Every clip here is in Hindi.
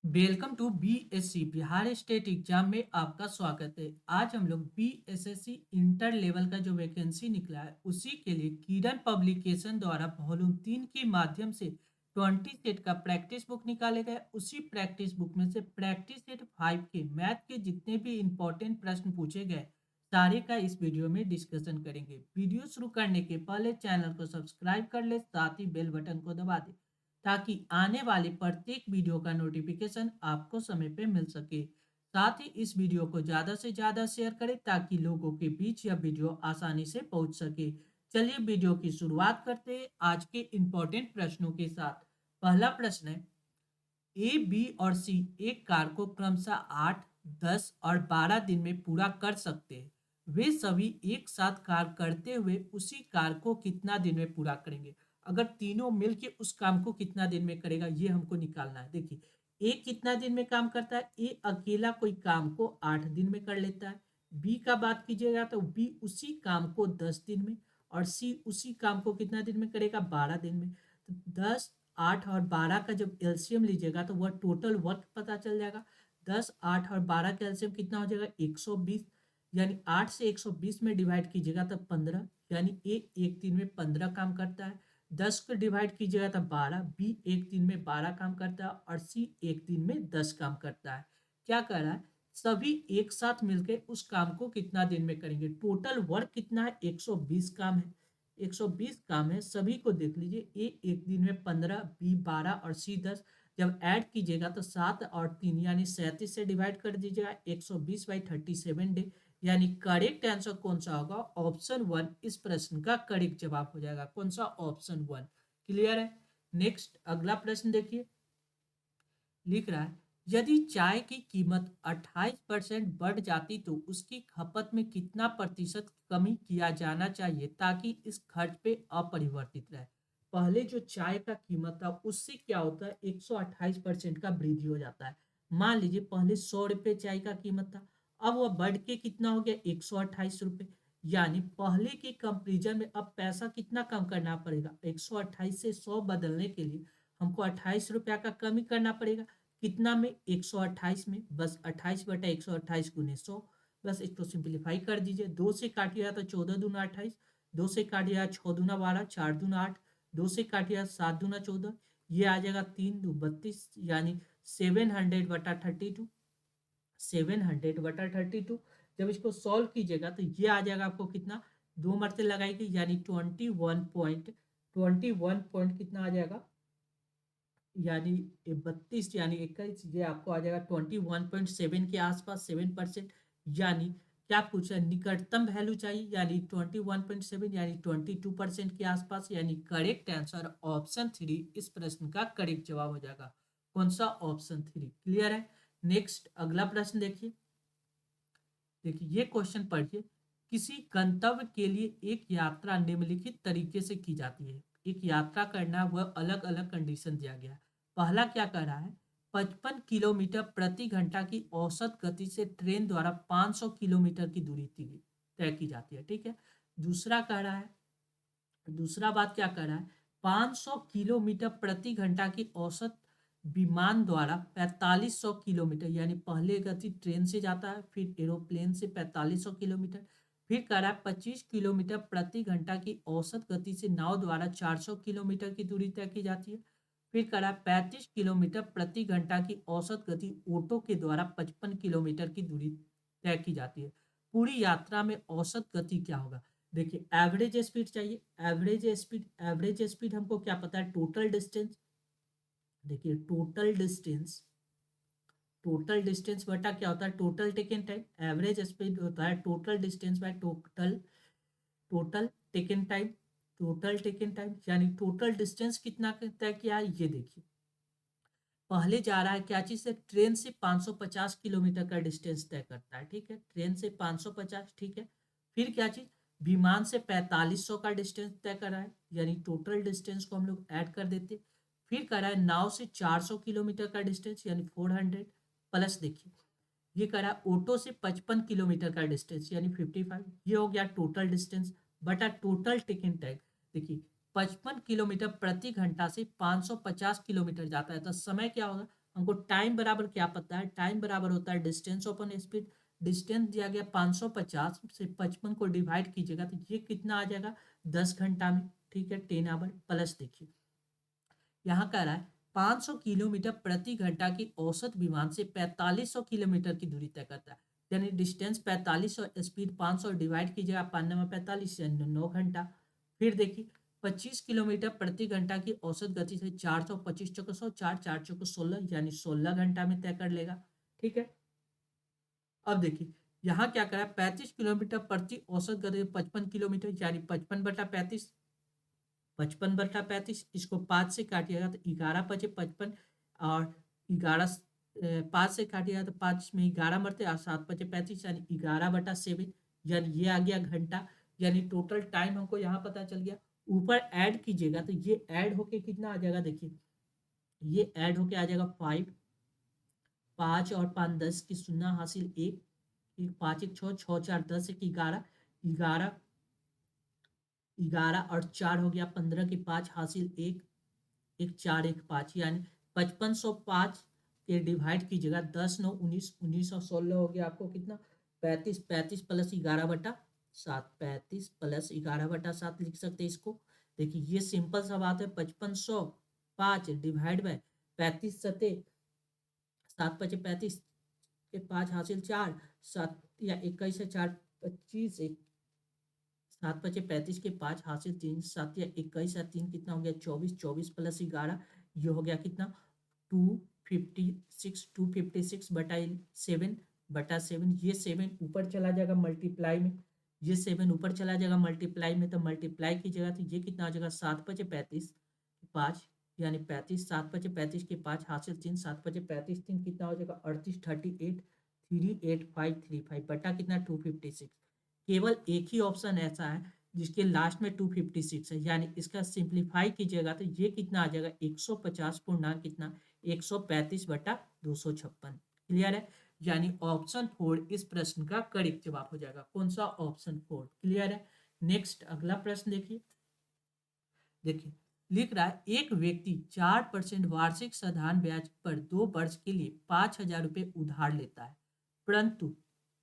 Welcome to BSC Bihar state exam में आपका स्वागत है। आज हम लोग बीएसएससी इंटर लेवल का जो वैकेंसी निकला है उसी के लिए किरण पब्लिकेशन द्वारा वॉल्यूम 3 के माध्यम से 20 सेट का प्रैक्टिस बुक निकाले गए। उसी प्रैक्टिस बुक में से प्रैक्टिस सेट 5 के मैथ के जितने भी इंपॉर्टेंट प्रश्न पूछे गए सारे का इस वीडियो में डिस्कशन करेंगे। वीडियो शुरू करने के पहले चैनल को सब्सक्राइब कर ले, साथ ही बेल बटन को दबा दे ताकि आने वाले प्रत्येक वीडियो का नोटिफिकेशन आपको समय पे मिल सके। साथ ही इस वीडियो को ज़्यादा से ज़्यादा शेयर करें ताकि लोगों के बीच यह वीडियो आसानी से पहुंच सके। चलिए वीडियो की शुरुआत करते हैं आज के इम्पोर्टेंट प्रश्नों के साथ। पहला प्रश्न है, ए बी और सी एक कार को क्रमशः 8, 10 और 12 दिन में पूरा कर सकते हैं। वे सभी एक साथ कार करते हुए उसी कार को कितना दिन में पूरा करेंगे? अगर तीनों मिलके उस काम को कितना दिन में करेगा ये हमको निकालना है। देखिए, ए कितना दिन में काम करता है? ए अकेला कोई काम को 8 दिन में कर लेता है। बी का बात कीजिएगा तो बी उसी काम को 10 दिन में, और सी उसी काम को कितना दिन में करेगा? 12 दिन में। तो 10, 8 और 12 का जब एलसीएम लीजिएगा तो वह टोटल वर्क पता चल जाएगा। 10, 8 और 12 का एलसीएम कितना हो जाएगा? 120। यानी 8 से 120 में डिवाइड कीजिएगा तब 15, यानी ए एक दिन में 15 काम करता है। 10 को डिवाइड कीजिएगा तब 12, बी एक दिन में 12 काम करता है और सी एक दिन में 10 काम करता है। क्या कर रहा है? सभी एक साथ मिलकर उस काम को कितना दिन में करेंगे? टोटल वर्क कितना है? 120 काम है। 120 काम है, सभी को देख लीजिए। ए एक दिन में 15, बी 12 और सी 10। जब ऐड कीजिएगा तो 7 और 3 यानी 37 से डिवाइड कर दीजिएगा। 120/37 डे, यानी करेक्ट आंसर कौन सा होगा? ऑप्शन 1 इस प्रश्न का करेक्ट जवाब हो जाएगा। कौन सा? ऑप्शन 1। क्लियर है? नेक्स्ट अगला प्रश्न देखिए, लिख रहा है, यदि चाय की कीमत 28% बढ़ जाती तो उसकी खपत में कितना प्रतिशत कमी किया जाना चाहिए ताकि इस खर्च पे अपरिवर्तित रहे? पहले जो चाय का कीमत था उससे क्या होता है? 128% का वृद्धि हो जाता है। मान लीजिए पहले 100 रुपये चाय का कीमत था, अब वह बढ़ के कितना हो गया? 128 रुपये। यानी पहले के कंपेरिजन में अब पैसा कितना कम करना पड़ेगा? 128 से 100 बदलने के लिए हमको 28 रुपया का कमी करना पड़ेगा। कितना में? 128 में। बस 28/128 गुने 100। बस इसको सिंप्लीफाई कर दीजिए। 2 से काटिएगा तो 14 दूना 28, 2 से काटिएगा 6 दूना 12, 4 दूना 8, 2 से काटिएगा 7 दूना 14, ये आ जाएगा 3 दो 32, यानी 700/32। 700/32। जब इसको सॉल्व कीजिएगा तो ये आ जाएगा आपको कितना? दो मरते लगाएगी यानी 21 पॉइंट कितना आ जाएगा? यानी 32 यानी 21, ये आपको आ जाएगा 21.7 के आसपास, 7%। यानी क्या पूछा? निकटतम वैल्यू चाहिए, यानी 21.7 यानी 22% के आसपास। यानी करेक्ट आंसर ऑप्शन 3 इस प्रश्न का करेक्ट जवाब हो जाएगा। कौन सा? ऑप्शन 3। क्लियर है? नेक्स्ट अगला प्रश्न देखिए। देखिए ये क्वेश्चन पढ़िए, किसी गंतव्य के लिए एक यात्रा निम्नलिखित तरीके से की जाती है। एक यात्रा करना है, वह अलग अलग कंडीशन दिया गया है। पहला क्या कर रहा है? 55 किलोमीटर प्रति घंटा की औसत गति से ट्रेन द्वारा 500 किलोमीटर की दूरी तय की जाती है। ठीक है। दूसरा कह रहा है, दूसरा बात क्या कर रहा है? 500 किलोमीटर प्रति घंटा की औसत विमान द्वारा 4500 किलोमीटर, यानी पहले गति ट्रेन से जाता है, फिर एरोप्लेन से 4500 किलोमीटर। फिर कह रहा है 25 किलोमीटर प्रति घंटा की औसत गति से नाव द्वारा 400 किलोमीटर की दूरी तय की जाती है। फिर कह रहा है 35 किलोमीटर प्रति घंटा की औसत गति ऑटो के द्वारा 55 किलोमीटर की दूरी तय की जाती है। पूरी यात्रा में औसत गति क्या होगा? देखिए एवरेज स्पीड चाहिए। एवरेज स्पीड हमको क्या पता है? Total distance. देखिए टोटल डिस्टेंस बटा क्या होता है? Total taken time. Average speed होता है total distance by total taken time. Total taken time यानी टोटल डिस्टेंस कितना तय किया है ये देखिए। पहले जा रहा है क्या चीज से? ट्रेन से 550 किलोमीटर का डिस्टेंस तय करता है। ठीक है, ट्रेन से 550। ठीक है। फिर क्या चीज? विमान से 4500 का डिस्टेंस तय कर रहा है, यानी टोटल डिस्टेंस को हम लोग ऐड कर देते। फिर कर रहा है नाव से 400 किलोमीटर का डिस्टेंस, यानी 400 प्लस। देखिए ये करा ऑटो से 55 किलोमीटर का डिस्टेंस, यानी 55। ये हो गया टोटल डिस्टेंस बटा टोटल टिकट टाइम। देखिए 55 किलोमीटर प्रति घंटा से 550 किलोमीटर जाता है तो समय क्या होगा? हमको टाइम बराबर क्या पता है, टाइम बराबर होता है डिस्टेंस अपॉन स्पीड। डिस्टेंस दिया गया 550 से 55 को डिवाइड कीजिएगा तो ये कितना आ जाएगा 10 घंटा में, ठीक है, 10 आवर प्लस। देखिए यहाँ कह रहा है 500 किलोमीटर प्रति घंटा की औसत विमान से 4500 किलोमीटर की दूरी तय करता है, यानी डिस्टेंस 45 और स्पीड 500 डिवाइड कीजिएगा 5 में 45 यानी 9 घंटा। फिर देखिए 25 किलोमीटर प्रति घंटा की औसत गति से 400 25 चौको 100 4 4 चौको 16 यानी 16 घंटा में तय कर लेगा, ठीक है। अब देखिए यहाँ क्या करा, 35 किलोमीटर प्रति औसत गति 55 किलोमीटर यानी 55/35, 55/35 इसको 5 से काटिएगा तो 11×5 = 55 और 11 5 से काटिएगा तो 5 में 11 मरते और 7×5 = 35 यानी 11/7 यानी ये आ गया घंटा। यानी टोटल टाइम हमको यहाँ पता चल गया। ऊपर ऐड कीजिएगा तो ये ऐड होके कितना आ जाएगा, देखिए ये ऐड होके आ जाएगा 5, 5 और 5 10 की शून्य हासिल 1, 5 1 6 6 4 10 1 11, 11 11 और 4 हो गया 15 की 5 हासिल 1, 1 4 1 5 यानी 5505 के डिवाइड कीजिएगा 10 9 19 19 और 16 हो गया आपको कितना 35, 35 प्लस 11/7, 35 प्लस 11/7 लिख सकते हैं इसको। देखिए ये सिंपल सा बात है, 5505 डिवाइड बाय 35 सते 7×5 = 35 के 5 हासिल 4 7 या 21 से 4 25 7×5 = 35 के 5 हासिल 3 7 या 21 या 3 कितना हो गया 24, 24 प्लस 11 ये हो गया कितना 256, 256/7 ये 7 ऊपर चला जाएगा मल्टीप्लाई में, ये 7 ऊपर चला जाएगा मल्टीप्लाई में, तो मल्टीप्लाई कीजिएगा तो ये कितना हो जाएगा 7×35 5 यानी 35, 7×35 के 5 हासिल 3 7×35 3 कितना हो जाएगा 38 38 38535 बटा कितना 256। केवल एक ही ऑप्शन ऐसा है जिसके लास्ट में 256 है, यानी इसका सिंप्लीफाई कीजिएगा तो ये कितना आ जाएगा 150 पूर्णांक कितना 135/256। क्लियर है, यानी ऑप्शन 4 इस प्रश्न का करेक्ट जवाब हो जाएगा। कौन सा, ऑप्शन 4। क्लियर है। नेक्स्ट अगला प्रश्न देखिए, देखिए लिख रहा है एक व्यक्ति 4% वार्षिक साधारण ब्याज पर 2 वर्ष के लिए 5,000 रुपये उधार लेता है, परंतु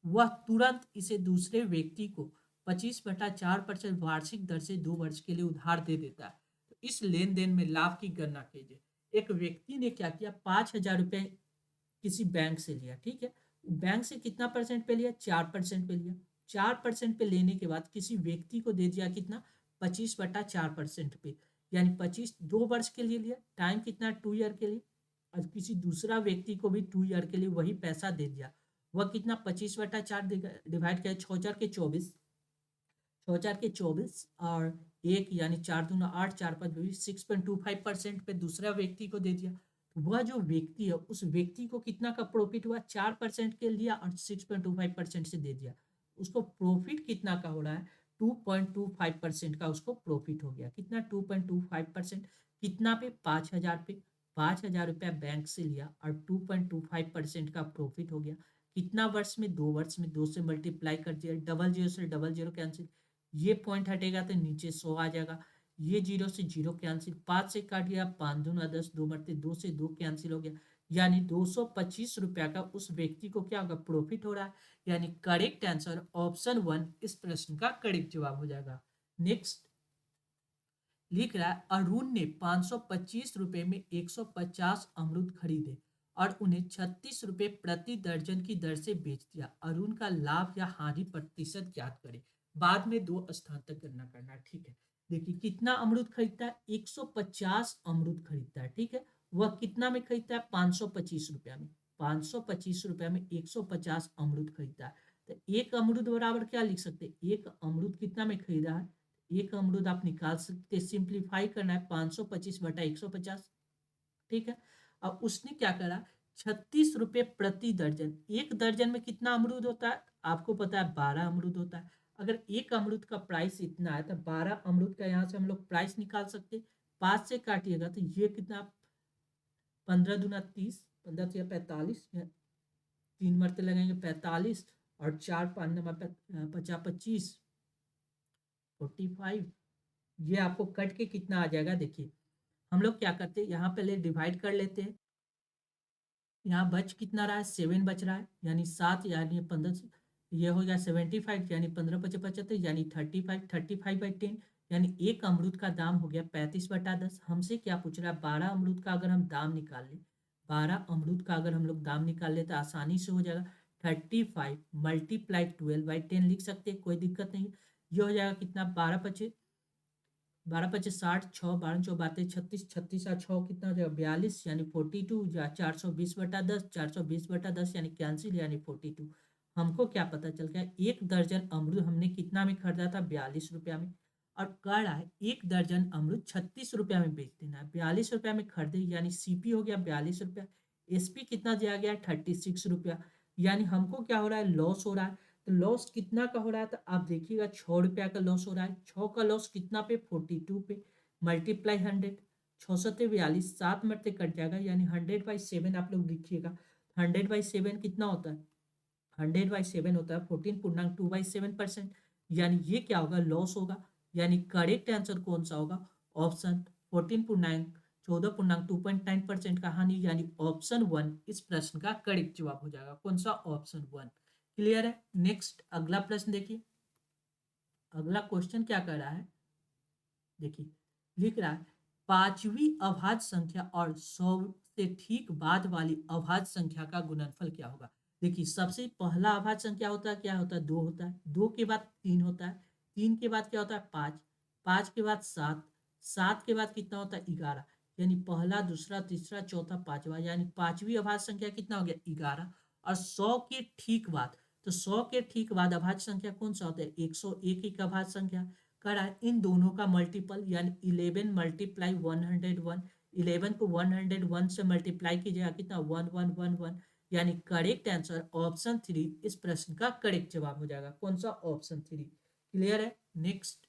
वह तुरंत इसे दूसरे व्यक्ति को 25/4% वार्षिक दर से 2 वर्ष के लिए उधार दे देता है। तो इस लेन देन में लाभ की गणना कीजिए। एक व्यक्ति ने क्या किया, 5,000 रुपये किसी बैंक से लिया, ठीक है। बैंक से कितना परसेंट पे लिया, 4% पे लिया। 4% पे लेने के बाद किसी व्यक्ति को दे दिया कितना 25/4% पे, यानी 25 2 वर्ष के लिए लिया, टाइम कितना 2 ईयर के लिए, और किसी दूसरा व्यक्ति को भी 2 ईयर के लिए वही पैसा दे दिया। वह कितना 25/4 डिवाइड किया 6,000 के 24, 6,000 के 24 और एक यानी 4×2 = 8 4×5 = 6.25% पे दूसरा व्यक्ति को दे दिया। तो वह जो व्यक्ति है उस व्यक्ति को कितना का प्रॉफिट हुआ, 4% के लिया और 6.25% से दे दिया। उसको प्रॉफिट कितना का हो रहा है, 2.25% का उसको प्रॉफिट हो गया। कितना 2.25%, कितना पे 5,000 पे, 5,000 रुपया बैंक से लिया और 2.25% का प्रॉफिट हो गया। कितना वर्ष में, 2 वर्ष में, 2 से मल्टीप्लाई कर दिया, डबल जीरो से डबल जीरो कैंसिल, ये पॉइंट हटेगा तो नीचे 100 आ जाएगा, ये 0 से 0 कैंसिल, 5 से काट गया 5×2 = 10, 2 मरते 2 से 2 कैंसिल हो गया, यानी 225 रुपया का उस व्यक्ति को क्या होगा, प्रॉफिट हो रहा है। यानी करेक्ट आंसर ऑप्शन 1 इस प्रश्न का करेक्ट जवाब हो जाएगा। नेक्स्ट लिख रहा है अरुण ने 525 रुपये में 150 अमरूद खरीदे और उन्हें 36 रुपये प्रति दर्जन की दर से बेच दिया। अरुण का लाभ या हानि प्रतिशत ज्ञात करें। बाद में 2 स्थान तक गणना करना है, ठीक है। देखिए कितना अमरूद खरीदता है, 150 अमरूद खरीदता है, ठीक है। वह कितना में खरीदता है, 525 रुपया में, 525 रुपया में 150 अमरूद खरीदता है। तो एक अमरूद बराबर क्या लिख सकते हैं, एक अमरूद कितना में खरीदा है, एक अमरूद आप निकाल सकते, सिंप्लीफाई करना है 525/150, ठीक है। अब उसने क्या करा, 36 रुपये प्रति दर्जन, एक दर्जन में कितना अमरूद होता है आपको पता है, 12 अमरूद होता है। अगर एक अमरूद का प्राइस इतना है तो 12 अमरूद का यहाँ से हम लोग प्राइस निकाल सकते। 5 से काटिएगा तो ये कितना, 15×2 = 30, 15×3 = 45, 3 मरते लगेंगे 45 और 4×5 = 50 45, ये आपको कट के कितना आ जाएगा। देखिए हम लोग क्या करते हैं, यहाँ पहले डिवाइड कर लेते हैं, यहाँ बच कितना रहा है, 7 बच रहा है, यानी 7 यानी 15, ये हो गया 75, यानी 15×5 = 75, यानी 35, 35/10, यानी एक अमरूद का दाम हो गया 35/10। हमसे क्या पूछ रहा है, 12 अमरूद का अगर हम दाम निकाल लें, 12 अमरूद का अगर हम लोग दाम निकाल लें तो आसानी से हो जाएगा 35 × 12/10 लिख सकते हैं, कोई दिक्कत नहीं। ये हो जाएगा कितना, 12×5 = 60, 6 12 × 4 = 36, 36 और 6 कितना हो जाएगा 42, यानी 42, या 420/10, 420/10 यानी कैंसिल, यानी 42। हमको क्या पता चल गया, एक दर्जन अमरूद हमने कितना में खरीदा था, 42 रुपया में, और कह रहा है एक दर्जन अमरूद 36 रुपया में बेच देना है। 42 रुपया में खरीदे, यानी सीपी हो गया 42 रुपया, एसपी कितना दिया गया, 36 रुपया, यानी हमको क्या हो रहा है, लॉस हो रहा है। तो लॉस कितना का हो रहा है, तो आप देखिएगा 6 रुपया का लॉस हो रहा है। 6 का लॉस कितना पे, 42 पे, मल्टीप्लाई 100, 6 7 42, 7 मरते कट जाएगा, यानी 100/7 आप लोग लिखिएगा। 100/7 कितना होता है, 100/7 होता है 14.2/7%, यानी ये क्या होगा, लॉस होगा। यानी करेक्ट आंसर कौन सा होगा, ऑप्शन 14.9, 14.2.9% का हानि, यानी ऑप्शन 1 इस प्रश्न का करेक्ट जवाब हो जाएगा। कौन सा, ऑप्शन 1। क्लियर है। नेक्स्ट अगला प्रश्न देखिए, अगला क्वेश्चन क्या कर रहा है, देखिए लिख रहा है, पांचवी अभाज्य संख्या और 100 से ठीक बाद वाली अभाज्य संख्या का गुणनफल क्या होगा। देखिए सबसे पहला अभाज्य संख्या होता है, क्या होता है, 2 होता है, 2 के बाद 3 होता है, 3 के बाद क्या होता है, 5, 5 के बाद 7, 7 के बाद कितना होता है, 11, यानी पहला दूसरा तीसरा चौथा पांचवा, यानी पांचवी अभाज्य संख्या कितना हो गया, 11। और 100 के ठीक बाद, तो 100 के ठीक बाद अभाज्य संख्या कौन सा होता है, 101 एक अभाज्य संख्या करा है। इन दोनों का मल्टीपल, यानी 11 × 101, 11 को 101 से मल्टीप्लाई कीजिएगा, कितना, 1111, यानी करेक्ट आंसर ऑप्शन 3 इस प्रश्न का करेक्ट जवाब हो जाएगा। कौन सा, ऑप्शन 3। क्लियर है। नेक्स्ट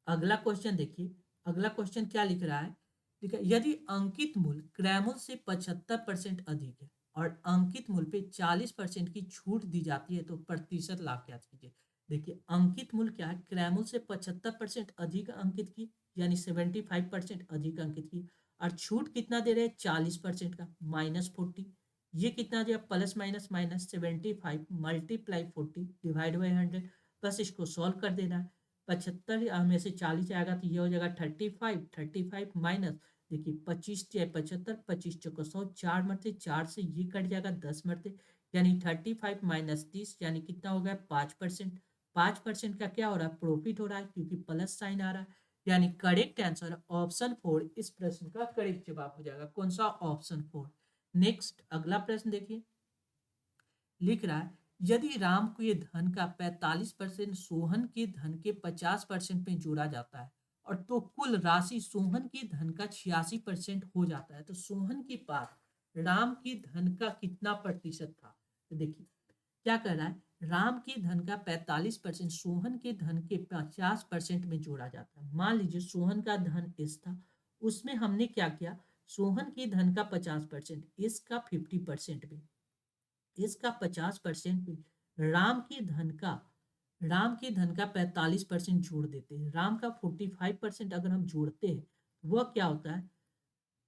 अगला क्वेश्चन देखिए, अगला क्वेश्चन क्या लिख रहा है, ठीक है, यदि अंकित मूल्य क्रयमूल्य से 75% अधिक है और अंकित मूल्य पे 40% की छूट दी जाती है तो प्रतिशत लाभ ज्ञात कीजिए। देखिए अंकित मूल्य क्या है, क्रयमूल्य से 75% अधिक अंकित की, यानी 75% अधिक अंकित की, और छूट कितना दे रहे हैं, 40% का, -40, ये कितना दिया, plus minus minus 75 multiply 40 divide by 100, बस इसको सॉल्व कर देना है। 75 में से 40 आएगा तो ये हो जाएगा 35, 35 माइनस, देखिए 25 75, 25 × 100, 4 मरते, 4 से ये कट जाएगा 10 मरते, यानी 35 माइनस 30, यानी कितना हो गया, 5%। 5% का क्या हो रहा है, प्रॉफिट हो रहा है, क्योंकि प्लस साइन आ रहा है, यानी करेक्ट आंसर ऑप्शन 4 इस प्रश्न का करेक्ट जवाब हो जाएगा। कौन सा, ऑप्शन 4। नेक्स्ट अगला प्रश्न देखिए, लिख रहा है, यदि राम के धन का 45% सोहन के धन के 50% में जोड़ा जाता है और तो कुल राशि सोहन के धन का 86% हो जाता है, तो सोहन के पास राम के धन का कितना प्रतिशत था। तो देखिए क्या कर रहा है, राम के धन का 45% सोहन के धन के 50% में जोड़ा जाता है। मान लीजिए सोहन का धन एस था, उसमें हमने क्या किया, सोहन के धन का 50%, एस का 50% भी, इसका 50% भी, राम के धन का 45% जोड़ देते हैं, राम का 45% अगर हम जोड़ते हैं वह क्या होता है,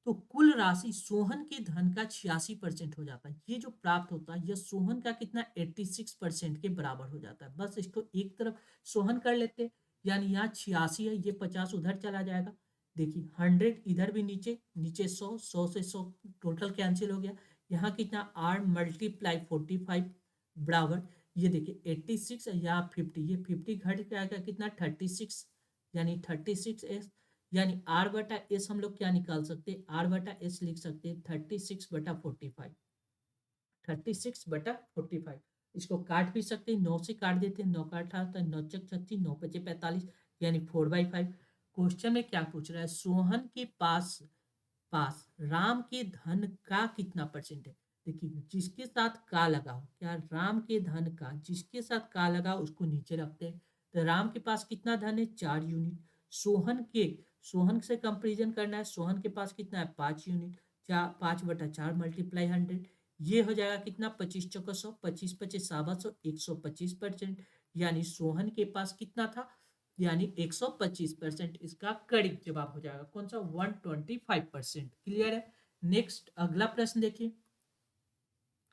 तो कुल राशि सोहन के धन का 86% हो जाता है। ये जो प्राप्त होता है यह सोहन का कितना, 86% के बराबर हो जाता है। बस इसको एक तरफ सोहन कर लेते हैं, यानी यहाँ 86 है, ये 50 उधर चला जाएगा, देखिए 100 इधर भी, नीचे नीचे 100, 100 से 100 टोटल कैंसिल हो गया, यहाँ कितना, आर मल्टीप्लाई 45 बराबर, ये देखिए 86 है, यहाँ 50, ये 50 घट के आएगा कितना, 36, यानी 36 यानी आर बटा एस हम लोग क्या निकाल सकते हैं, आर बटा एस लिख सकते हैं 36/45, 36/45। इसको काट भी सकते हैं, 9 से काट देते हैं, 9 का 18 9 चक 36, 9 पचे 45, यानी 4/5। क्वेश्चन में क्या पूछ रहा है, सोहन के पास पास राम के धन का कितना परसेंट है। देखिए जिसके साथ का लगा हो, क्या राम के धन का जिसके साथ का लगा उसको नीचे रखते हैं, तो राम के पास कितना धन है, 4 यूनिट, सोहन के, सोहन से कंपेरिजन करना है, सोहन के पास कितना है, 5 यूनिट, 5/4 मल्टीप्लाई 100, ये हो जाएगा कितना, 25 × 100, 25 × 5 = 100, 125%, यानी सोहन के पास कितना था, यानी 125% इसका करेक्ट जवाब हो जाएगा। कौन सा, 125%। क्लियर है। नेक्स्ट अगला प्रश्न देखिए,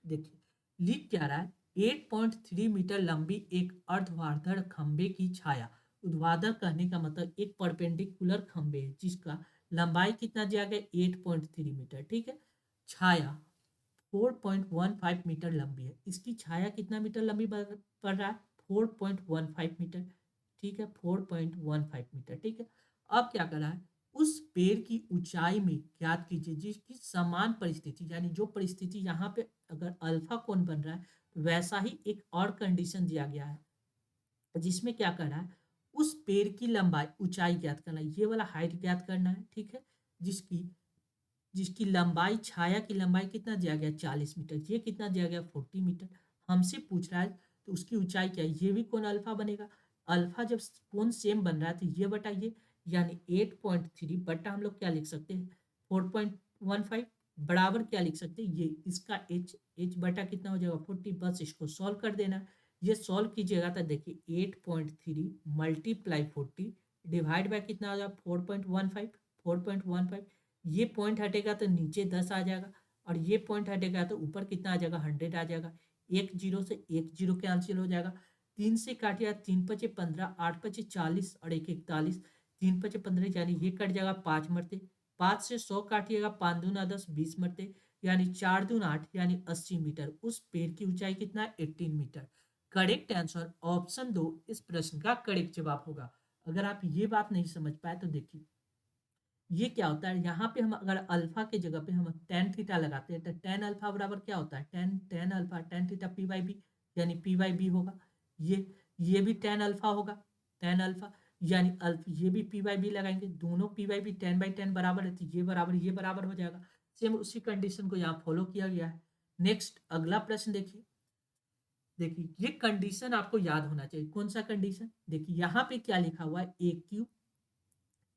देखिए लिख क्या रहा है, 8.3 मीटर लंबी एक अर्धवार्धर खंबे की छाया। ऊर्ध्वाधर कहने का मतलब एक परपेंडिकुलर खंबे है जिसका लंबाई कितना दिया गया, 8.3 मीटर, ठीक है। छाया 4.15 मीटर लंबी है, इसकी छाया कितना मीटर लंबी पड़ रहा है, 4.15 मीटर, ठीक है, 4.15 मीटर, ठीक है। अब क्या कर रहा है, उस पेड़ की ऊंचाई में ज्ञात कीजिए जिसकी समान परिस्थिति, यानी जो परिस्थिति यहाँ पे अगर अल्फा कोण बन रहा है तो वैसा ही एक और कंडीशन दिया गया है जिसमें क्या करना है, उस पेड़ की लंबाई ऊंचाई ज्ञात करना है, ये वाला हाइट ज्ञात करना है, ठीक है। जिसकी जिसकी लंबाई, छाया की लंबाई कितना दिया गया, 40 मीटर, ये कितना दिया गया, 40 मीटर। हमसे पूछ रहा है तो उसकी ऊंचाई क्या है, ये भी कोण अल्फा बनेगा। अल्फा जब कोण सेम बन रहा है तो ये बटा ये, यानी 8.3 बटा हम लोग क्या लिख सकते हैं, 4.15 बराबर क्या लिख सकते हैं, ये इसका एच बटा कितना हो जाएगा, 40। बस इसको सॉल्व कर देना। ये सॉल्व कीजिएगा तो देखिए 8.3 मल्टीप्लाई 40 डिवाइड बाय कितना हो जाएगा, 4.15, 4.15। ये पॉइंट हटेगा तो नीचे 10 आ जाएगा, और ये पॉइंट हटेगा तो ऊपर कितना आ जाएगा, 100 आ जाएगा। एक जीरो से एक जीरो कैंसिल हो जाएगा, 3 से काटिएगा, 3 पचे 15, 8 पचे 40 और 1 41, 3 पचे 15 यानी ये कट जाएगा 5 मरते। 5 से 100 काटिएगा, 5 दूना 10, 20 मरते, यानी 4 दूना 8 यानी 80 मीटर। उस पेड़ की ऊंचाई कितना है, 18 मीटर। करेक्ट आंसर ऑप्शन 2 इस प्रश्न का करेक्ट जवाब होगा। अगर आप ये बात नहीं समझ पाए तो देखिए ये क्या होता है, यहाँ पे हम अगर अल्फा के जगह पे हम टेन थीटा लगाते हैं तो टेन अल्फा बराबर क्या होता है, tan tan alpha tan theta P by B, यानी पी बाई बी होगा। ये ये भी टेन अल्फा होगा, टेन अल्फा, यानी ये भी पी बाई बी लगाएंगे, दोनों पी बाई बी 10/10 बराबर है तो ये बराबर हो जाएगा। सेम उसी कंडीशन को यहाँ फॉलो किया गया है। नेक्स्ट अगला प्रश्न देखिए। देखिए ये कंडीशन आपको याद होना चाहिए, कौन सा कंडीशन, देखिए यहाँ पे क्या लिखा हुआ है, ए Q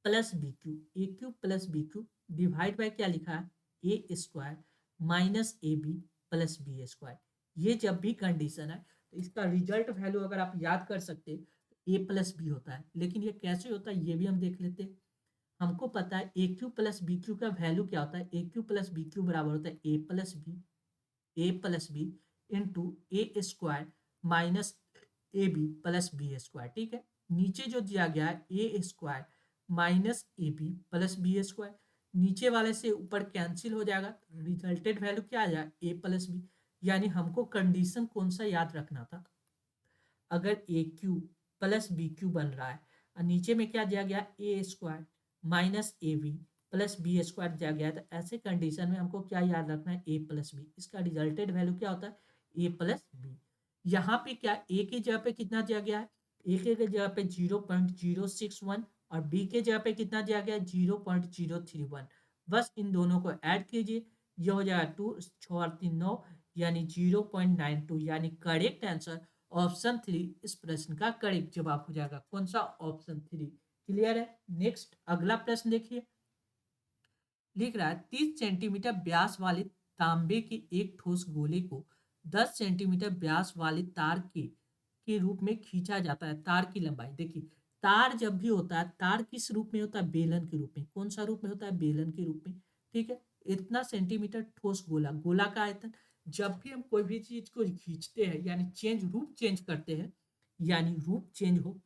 plus B Q, A Q plus B Q divide by क्या लिखा है, ए square minus A B plus B square. ये जब भी कंडीशन है तो इसका रिजल्ट वैल्यू अगर आप याद कर सकते तो ए प्लस बी होता है, लेकिन ये कैसे होता है ये भी हम देख लेते हैं। हमको पता है ए क्यू प्लस बी क्यू का वैल्यू क्या होता है, ए क्यू प्लस बी क्यू बराबर होता है a plus b into a square minus A B plus B square, ठीक है। नीचे जो दिया गया है ए square minus A B plus B square, नीचे वाले से ऊपर कैंसिल हो जाएगा, रिजल्टेड वैल्यू क्या आ जाएगा, ए प्लस बी। यानी हमको कंडीशन कौन सा याद रखना था, अगर a Q plus B cube बन रहा है और नीचे में क्या दिया गया, a square minus A B plus B square दिया गया है, तो ऐसे कंडीशन में हमको क्या याद रखना है, ए प्लस बी। इसका रिजल्टेड वैल्यू क्या होता है, ए प्लस बी। यहाँ पे क्या ए की जगह पे कितना दिया गया है, ए के जगह पे 0.061 और बी के जगह पे कितना दिया गया है, 0.031। बस इन दोनों को ऐड कीजिए, ये हो जाएगा 2 6 और 3 9, यानी 0.92, यानी करेक्ट आंसर ऑप्शन 3 इस प्रश्न का करेक्ट जवाब हो जाएगा। कौन सा, ऑप्शन 3। क्लियर है। नेक्स्ट अगला प्रश्न देखिए। लिख रहा है 30 सेंटीमीटर व्यास वाले तांबे के एक ठोस गोले को 10 सेंटीमीटर व्यास वाले तार के रूप में खींचा जाता है। तार की लंबाई देखिए, तार जब भी होता है, तार किस रूप में होता है, बेलन के रूप में। कौन सा रूप में होता है, बेलन के रूप में, ठीक है। इतना सेंटीमीटर ठोस गोला, गोला का आयतन, जब भी हम कोई भी चीज को खींचते हैं यानी रूप चेंज करते हैं, यानी रूप चेंज हो,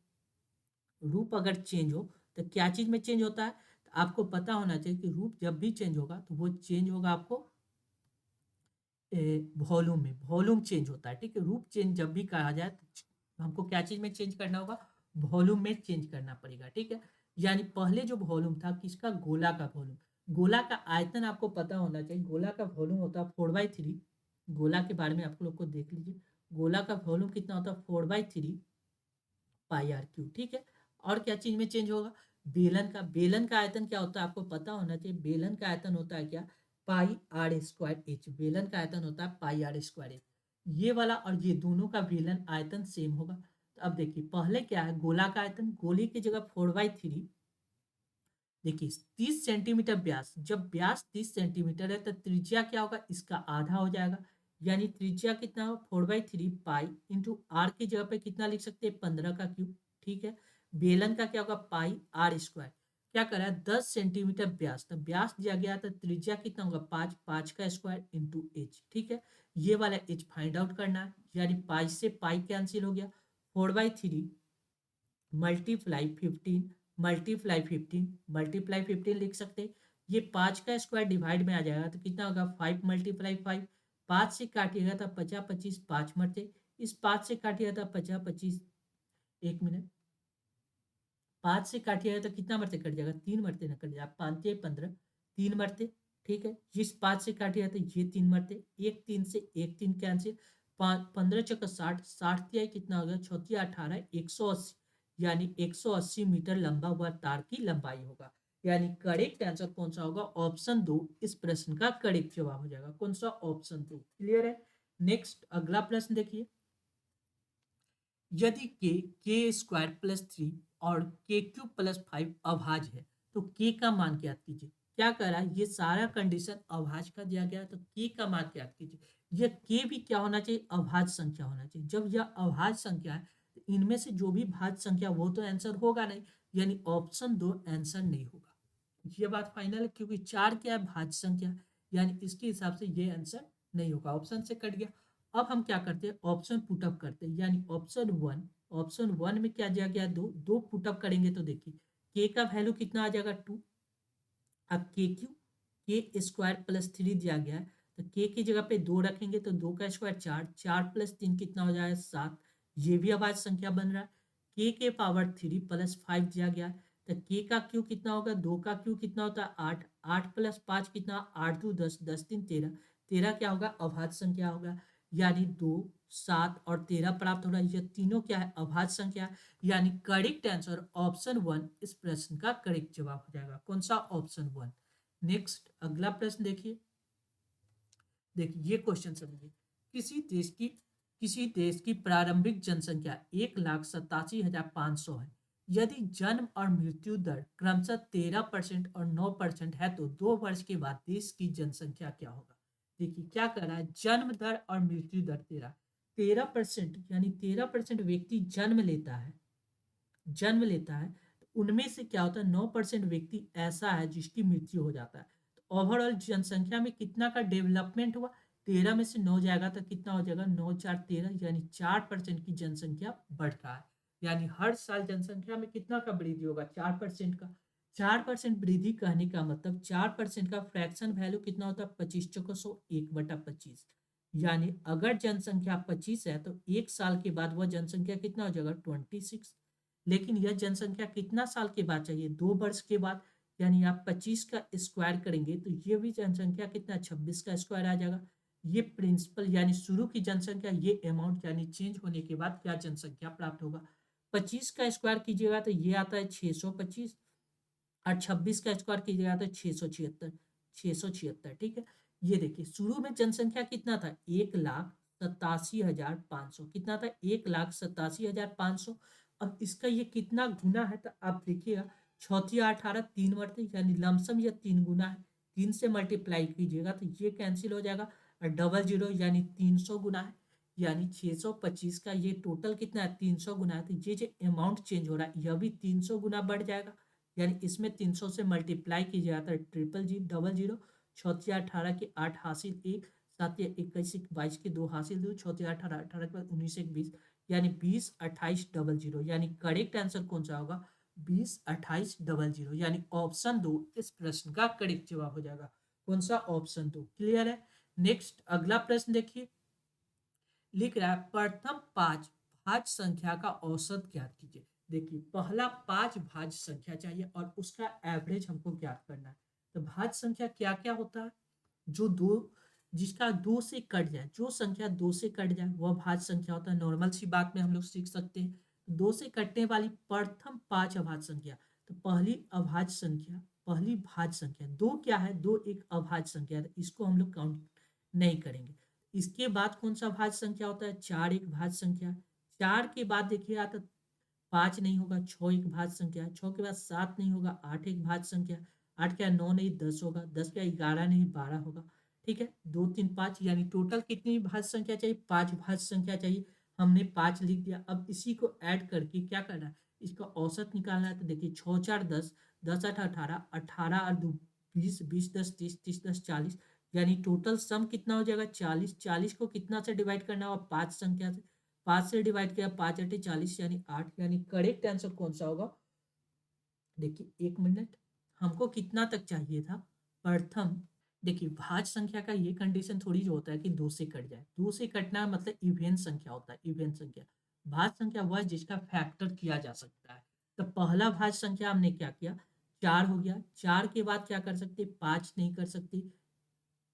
रूप अगर चेंज हो तो क्या चीज में चेंज होता है, तो आपको पता होना चाहिए कि रूप जब भी चेंज होगा तो वो चेंज होगा आपको वॉल्यूम में, वॉल्यूम चेंज होता है, ठीक है। रूप चेंज जब भी कहा जाए तो हमको क्या चीज में चेंज करना होगा, वॉल्यूम में चेंज करना पड़ेगा, ठीक है। यानी पहले जो वॉल्यूम था किसका, गोला का वॉल्यूम। गोला का आयतन आपको पता होना चाहिए, गोला का वॉल्यूम होता है 4/3। गोला के बारे में आप लोग को देख लीजिए, गोला का वॉल्यूम कितना होता है, 4/3 पाई आर क्यू, ठीक है। और क्या चीज में चेंज होगा, बेलन का आयतन क्या होता है आपको पता होना चाहिए, बेलन का आयतन होता है क्या, पाई आर स्क्वायर एच। बेलन का आयतन होता है पाई आर स्क्वायर एच। ये वाला और ये दोनों का बेलन आयतन सेम होगा। तो अब देखिए पहले क्या है, गोला का आयतन, गोले की जगह 4/3, देखिए 30 सेंटीमीटर व्यास, जब व्यास 30 सेंटीमीटर है तो त्रिज्या क्या होगा, इसका आधा हो जाएगा। यानी त्रिज्या कितना हो, 4/3 पाई इंटू आर की जगह पे कितना लिख सकते हैं, 15 का क्यूब, ठीक है। बेलन का क्या होगा, पाई आर स्क्वायर। क्या करा है 10 सेंटीमीटर व्यास, तो व्यास दिया गया तो त्रिज्या कितना होगा 5, 5 का स्क्वायर इंटू एच। ठीक है, ये वाला एच फाइंड आउट करना है, यानी पाई से पाई कैंसिल हो गया, 4/3 मल्टीप्लाई 15 मल्टीप्लाई 15 मल्टीप्लाई 15 लिख सकते हैं। ये 5 का स्क्वायर डिवाइड में आ जाएगा तो कितना होगा 5 मल्टीप्लाई 5, 5 से काटिएगा तो 50 25 5 मरते, इस 5 से काटिएगा तो 50 25, एक मिनट, 5 से काटिएगा तो कितना मरते कट जाएगा 3 मरते ना कट जाएगा, 5 15 3 मरते। ठीक है, जिस 5 से काटिएगा तो ये 3 मरते, एक 3 से एक 3 कैंसिल, 15 चौका 60, 60 तिहाई कितना हो गया 6 18 180, यानी 180 मीटर लंबा हुआ तार की लंबाई होगा। यानी करेक्ट आंसर कौन सा होगा, ऑप्शन 2 इस प्रश्न का करेक्ट जवाब हो जाएगा। कौन सा, ऑप्शन 2। क्लियर है। नेक्स्ट अगला प्रश्न देखिए, यदि के स्क्वायर प्लस 3 और के क्यूब प्लस 5 अभाज्य है तो के का मान ज्ञात कीजिए। क्या कह रहा है, ये सारा कंडीशन अभाज्य का दिया गया है, तो के का मान ज्ञात कीजिए। ये के भी क्या होना चाहिए, अभाज्य संख्या होना चाहिए। जब यह अभाज्य संख्या है तो इनमें से जो भी भाज्य संख्या वो तो आंसर होगा नहीं, यानी ऑप्शन 2 आंसर नहीं होगा। ये बात फाइनल है, क्योंकि 4 क्या है भाज्य संख्या, यानी इसके हिसाब से ये आंसर नहीं होगा, ऑप्शन से कट गया। अब हम क्या करते हैं, ऑप्शन पुटअप करते हैं, यानी ऑप्शन वन में क्या दिया गया, दो दो पुटअप करेंगे तो देखिए के का वैल्यू कितना आ जाएगा 2। अब के क्यू के स्क्वायर प्लस 3 दिया गया है, तो के की जगह पे 2 रखेंगे तो 2 का स्क्वायर 4, 4 प्लस 3 कितना हो जाएगा 7, ये भी अभाज्य संख्या बन रहा है। के पावर 3 प्लस 5 दिया गया है, तो के का क्यू कितना होगा, 2 का क्यू कितना होता है 8, 8 प्लस 5 कितना, 8 2 10, 10 3 13, 13 क्या होगा अभाज्य संख्या होगा, यानी 2 7 और 13 प्राप्त हो रहा है। ये तीनों क्या है अभाज्य संख्या, यानी करेक्ट आंसर ऑप्शन 1 इस प्रश्न का करेक्ट जवाब हो जाएगा। कौन सा, ऑप्शन 1। नेक्स्ट अगला प्रश्न देखिए, देखिए ये क्वेश्चन समझिए, किसी देश की प्रारंभिक जनसंख्या 1,87,500 है। यदि जन्म और मृत्यु दर क्रमशः 13% और 9% है तो 2 वर्ष के बाद देश की जनसंख्या क्या होगा। देखिए क्या कर रहा है, जन्म दर और मृत्यु दर 13% यानी 13% व्यक्ति जन्म लेता है, तो उनमें से क्या होता है 9% व्यक्ति ऐसा है जिसकी मृत्यु हो जाता है। तो ओवरऑल जनसंख्या में कितना का डेवलपमेंट हुआ, 13 में से 9 जाएगा तो कितना हो जाएगा 9 4 13, यानी 4% की जनसंख्या बढ़ रहा है। यानी हर साल जनसंख्या में कितना का वृद्धि होगा, 4% का। 4% वृद्धि कहने का मतलब 4% का फ्रैक्शन वैल्यू कितना होता है 25 चौको 100 1/25, यानी अगर जनसंख्या 25 है तो एक साल के बाद वह जनसंख्या कितना हो जाएगा 26। लेकिन यह जनसंख्या कितना साल के बाद चाहिए, 2 वर्ष के बाद, यानी आप 25 का स्क्वायर करेंगे तो ये भी जनसंख्या कितना 26 का स्क्वायर आ जाएगा। ये प्रिंसिपल यानी शुरू की जनसंख्या, ये अमाउंट यानी चेंज होने के बाद क्या जनसंख्या प्राप्त होगा। 25 का स्क्वायर कीजिएगा तो ये आता है 625, और 26 का स्क्वायर कीजिएगा तो 676, 676। ठीक है, ये देखिए शुरू में जनसंख्या कितना था 1,87,500, कितना था 1,87,500। अब इसका ये कितना गुना है तो आप देखिएगा, चौथी 18 3 बढ़ते, यानी लमसम ये 3 गुना है, 3 से मल्टीप्लाई कीजिएगा तो ये कैंसिल हो जाएगा, और डबल जीरो यानी 300 गुना है, यानी 625 का ये टोटल कितना है 300 गुना है, तो ये जो अमाउंट चेंज हो रहा है यह भी 300 गुना बढ़ जाएगा। यानी इसमें 300 से मल्टीप्लाई कीजिएगा तो ट्रिपल जी डबल जीरो, चौथिया 18 के 8 हासिल 1, सातिया 21 22 के 2 हासिल 2, चौथिया 18 18 के बाद 19 1 20, यानी 20 28 डबल जीरो, यानी करेक्ट आंसर कौन सा होगा 20 28 डबल जीरो, यानी ऑप्शन 2 इस प्रश्न का करेक्ट जवाब हो जाएगा। कौन सा, ऑप्शन 2। क्लियर है। नेक्स्ट अगला प्रश्न देखिए, लिख रहा है प्रथम 5 भाज्य संख्या का औसत ज्ञात कीजिए। देखिए पहला 5 भाज्य संख्या चाहिए और उसका एवरेज हमको ज्ञात करना है। तो भाज्य संख्या क्या क्या होता है, जो दो जिसका 2 से कट जाए, जो संख्या 2 से कट जाए वह भाज्य संख्या होता है। नॉर्मल सी बात में हम लोग सीख सकते हैं, 2 से कटने वाली प्रथम 5 अभाज्य संख्या। तो पहली भाज्य संख्या 2 क्या है, 2 एक अभाज्य संख्या है, इसको हम लोग काउंट नहीं करेंगे। इसके बाद कौन सा भाज्य संख्या होता है, 4 एक भाज्य संख्या। 4 के बाद देखिएगा तो 5 नहीं होगा, 6 एक भाज्य संख्या, 6 के बाद 7 नहीं होगा, 8 एक भाज्य संख्या, 8 क्या 9 नहीं 10 होगा, 10 क्या 11 नहीं 12 होगा। ठीक है, 2 3 5, यानी टोटल कितनी भाज्य संख्या चाहिए, 5 भाज्य संख्या चाहिए। हमने 5 लिख दिया। अब इसी को ऐड करके क्या करना है, इसका औसत निकालना है। तो देखिए 6 4 10, 10 8 18, 18 और 2 20, 20 10 30, 30 10 40, यानी टोटल सम कितना हो जाएगा 40। 40 को कितना से डिवाइड करना होगा 5 संख्या से, 5 से डिवाइड किया 5 8 40 यानी 8, यानी करेक्ट आंसर कौन सा होगा। देखिए 1 मिनट, हमको कितना तक चाहिए था प्रथम। देखिए भाज्य संख्या का ये कंडीशन थोड़ी जो होता है कि 2 से कट जाए, 2 से कटना मतलब इवेंट संख्या होता है, इवेंट संख्या। भाज्य संख्या वह है जिसका फैक्टर किया जा सकता है। तो पहला भाज्य संख्या हमने क्या किया, 4 हो गया। 4 के बाद क्या कर सकते, 5 नहीं कर सकते,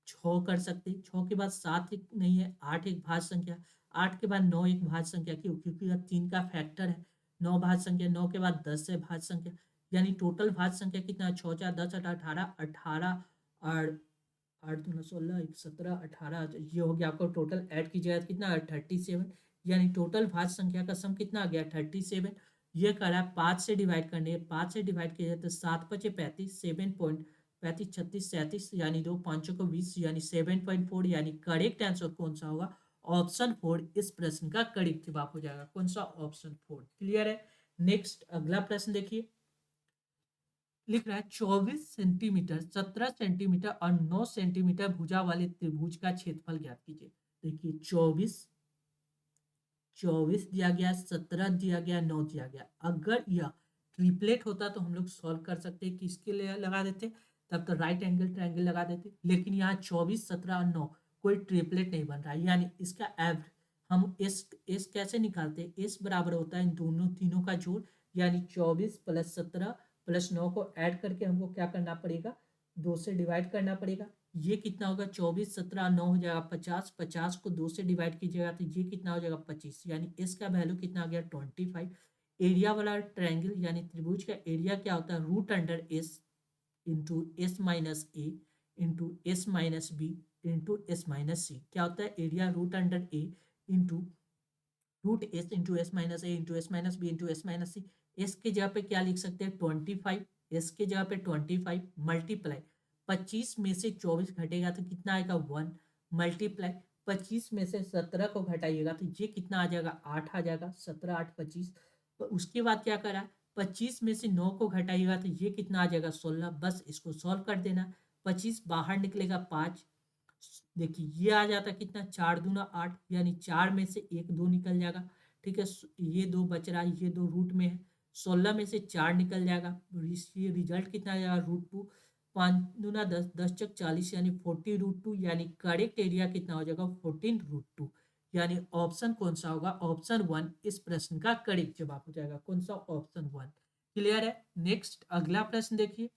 6 कर सकते, 6 के बाद 7 एक नहीं है, 8 एक भाज्य संख्या, 8 के बाद 9 एक भाज्य संख्या, क्यों, क्योंकि यह 3 का फैक्टर है। 9 भाज्य संख्या, 9 के बाद 10 है भाज्य संख्या, यानी टोटल भाज्य संख्या कितना है 6 4 10 18 18 और 8 दूना 16 1 17 18, ये हो गया आपको टोटल। ऐड कीजिएगा कितना 37, यानी टोटल भाज्य संख्या का सम कितना आ गया 37। ये करा 5 से डिवाइड करने, 5 से डिवाइड किया जाए तो 7 5 35, 7.35 36 37, यानी 2 5 को 20, यानी 7.4, यानी करेक्ट आंसर कौन सा होगा, ऑप्शन 4 इस प्रश्न का करेक्ट जवाब हो जाएगा। कौन सा, ऑप्शन 4। क्लियर है। नेक्स्ट अगला प्रश्न देखिए, लिख रहा है 24 सेंटीमीटर, 17 सेंटीमीटर और 9 सेंटीमीटर भुजा वाले त्रिभुज का क्षेत्रफल ज्ञात कीजिए। देखिए 24 दिया गया, 17 दिया गया, 9 दिया गया। अगर यह ट्रिपलेट होता तो हम लोग सॉल्व कर सकते, किसके लिए लगा देते, तब तो राइट एंगल ट्रायंगल लगा देते। लेकिन यहाँ 24 17 और 9 कोई ट्रिपलेट नहीं बन रहा है, यानी इसका एवरेज हम एस कैसे निकालते, एस बराबर होता है इन दोनों तीनों का जोड़, यानी 24 प्लस 17 प्लस 9 को ऐड करके हमको क्या करना पड़ेगा, 2 से डिवाइड करना पड़ेगा। ये कितना होगा 24 17 9 हो जाएगा 50, 50 को 2 से डिवाइड कीजिएगा तो ये कितना हो जाएगा 25, यानी इसका वैल्यू कितना आ गया 25। एरिया वाला ट्रायंगल यानी त्रिभुज का एरिया क्या होता है, root under s into s minus a into s minus b into s minus c. क्या होता है, area root under a into root s into s minus a into s minus b into s minus c. S के जगह पे क्या लिख सकते हैं 25, एस के जगह पे 25 मल्टीप्लाई 25 में से 24 घटेगा तो कितना आएगा 1, मल्टीप्लाई 25 में से 17 को घटाइएगा तो ये कितना आ जाएगा 8 आ जाएगा, 17 8 25। तो उसके बाद क्या करा, 25 में से 9 को घटाइएगा तो ये कितना आ जाएगा 16। बस इसको सॉल्व कर देना, 25 बाहर निकलेगा 5, देखिए ये आ जाता कितना 4 दूना 8, यानी 4 में से 1 2 निकल जाएगा। ठीक है, ये 2 बच रहा है, ये 2 रूट में है, 16 में से 4 निकल जाएगा, ये रिजल्ट कितना आ जाएगा √2। 5 दूना 10, 10 चक 40, यानी 40 √2, यानी करेक्ट एरिया कितना हो जाएगा 14 √2, यानी ऑप्शन कौन सा होगा, ऑप्शन 1 इस प्रश्न का करेक्ट जवाब हो जाएगा। कौन सा, ऑप्शन 1। क्लियर है। नेक्स्ट अगला प्रश्न देखिए,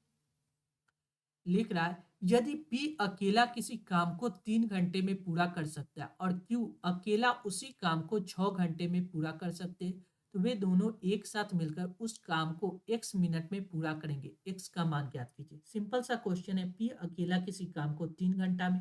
लिख रहा है यदि P अकेला किसी काम को 3 घंटे में पूरा कर सकता है और Q अकेला उसी काम को 6 घंटे में पूरा कर सकते हैं, तो वे दोनों एक साथ मिलकर उस काम को x मिनट में पूरा करेंगे। x का मान ज्ञात कीजिए। सिंपल सा क्वेश्चन है, P अकेला किसी काम को 3 घंटा में,